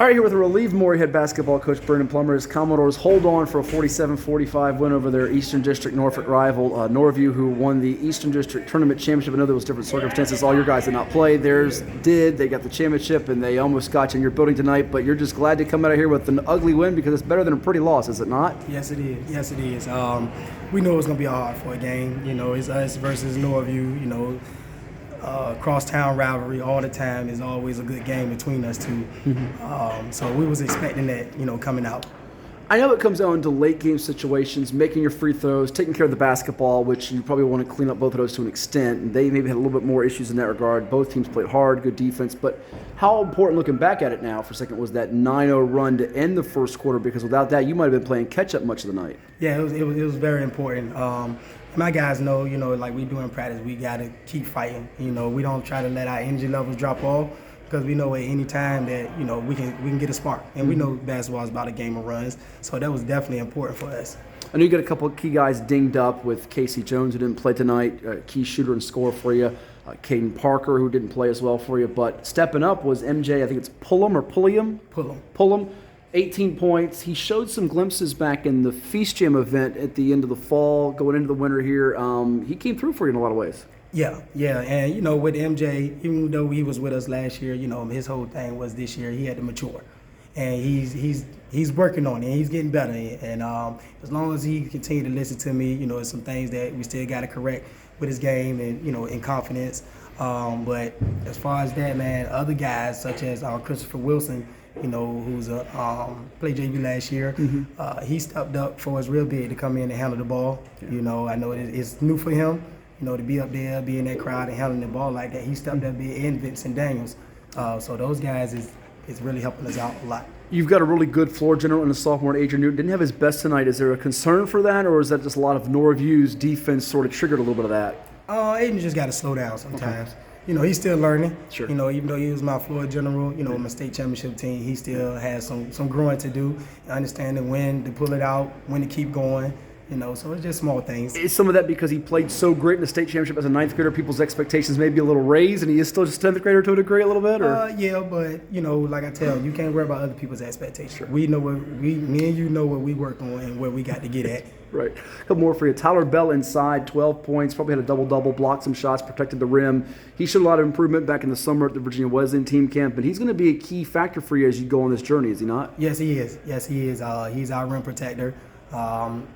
All right, here with a relieved Maury head basketball coach Brandon Plummer as Commodores hold on for a 47-45 win over their Eastern District Norfolk rival, Norview, who won the Eastern District Tournament Championship. I know there was different circumstances. All your guys did not play. Theirs did. They got the championship, and they almost got you in your building tonight. But you're just glad to come out of here with an ugly win because it's better than a pretty loss, is it not? Yes, it is. Yes, it is. We know it's going to be hard for a game. You know, it's us versus Norview, you know. Cross-town rivalry all the time is always a good game between us two. So we was expecting that, you know, coming out. I know it comes down to late game situations, making your free throws, taking care of the basketball, which you probably want to clean up both of those to an extent. And they maybe had a little bit more issues in that regard. Both teams played hard, good defense. But how important, looking back at it now for a second, was that 9-0 run to end the first quarter? Because without that, you might have been playing catch-up much of the night. Yeah, it was very important. My guys know, you know, like we do in practice, we got to keep fighting. You know, we don't try to let our energy levels drop off because we know at any time that, you know, we can get a spark. And we know basketball is about a game of runs. So that was definitely important for us. I know you got a couple of key guys dinged up with Casey Jones, who didn't play tonight, key shooter and scorer for you. Caden Parker, who didn't play as well for you. But stepping up was MJ, I think it's Pullum. 18 points. He showed some glimpses back in the Feast Jam event at the end of the fall, going into the winter here. He came through for you in a lot of ways. Yeah. And, you know, with MJ, even though he was with us last year, you know, his whole thing was this year he had to mature. And he's working on it, and he's getting better. And as long as he continues to listen to me, you know, there's some things that we still got to correct with his game and, you know, in confidence. But as far as that, man, other guys such as Christopher Wilson, you know, who's played JV last year. He stepped up for us real big to come in and handle the ball. Yeah. You know, I know it's new for him, you know, to be up there, be in that crowd and handling the ball like that. He stepped up big, and Vincent Daniels. So those guys is really helping us out a lot. You've got a really good floor general in the sophomore, Adrian Newton. Didn't have his best tonight. Is there a concern for that, or is that just a lot of Norview's defense sort of triggered a little bit of that? Aiden just got to slow down sometimes. Okay. You know, he's still learning. Sure. You know, even though he was my floor general, you know, my state championship team, he still has some growing to do, understanding when to pull it out, when to keep going. You know, so it's just small things. Is some of that because he played so great in the state championship as a ninth grader, people's expectations may be a little raised, and he is still just a 10th grader to a degree a little bit? Or? Yeah, but, you know, like I tell you, can't worry about other people's expectations. Sure. We know me and you know what we work on and where we got to get at. Right. A couple more for you. Tyler Bell inside, 12 points, probably had a double-double, blocked some shots, protected the rim. He showed a lot of improvement back in the summer at the Virginia Wesleyan team camp, but he's going to be a key factor for you as you go on this journey, is he not? Yes, he is. He's our rim protector.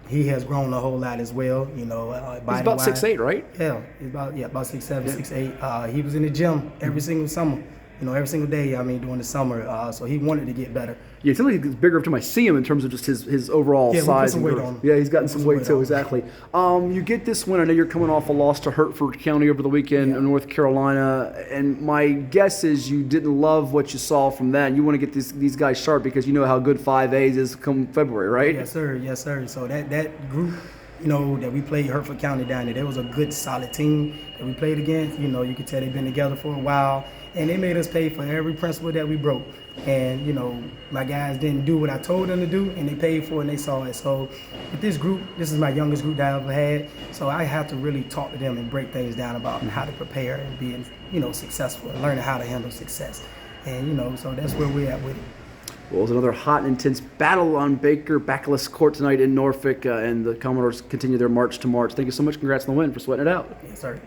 He has grown a whole lot as well. You know, he's about 6'8", right? Yeah, he's about 6'7", 6'8". He was in the gym every single summer. You know, every single day, during the summer. So he wanted to get better. Yeah, it seems like he's bigger every time I see him in terms of just his overall size. We put some weight on him. Yeah, he's gotten some weight too, exactly. You get this win. I know you're coming off a loss to Hertford County over the weekend in North Carolina. And my guess is you didn't love what you saw from that. And you want to get these guys sharp because you know how good 5A's is come February, right? Yes, sir. So that group, you know, that we played Hertford County down there, was a good, solid team that we played against. You know, you could tell they've been together for a while. And they made us pay for every principle that we broke. And, you know, my guys didn't do what I told them to do, and they paid for it and they saw it. So with this group, this is my youngest group that I've ever had. So I have to really talk to them and break things down about how to prepare and be, you know, successful and learning how to handle success. And, you know, so that's where we're at with it. Well, it was another hot and intense battle on Baker Backless Court tonight in Norfolk, and the Commodores continue their march to March. Thank you so much. Congrats on the win for sweating it out. Yes, sir. Yeah.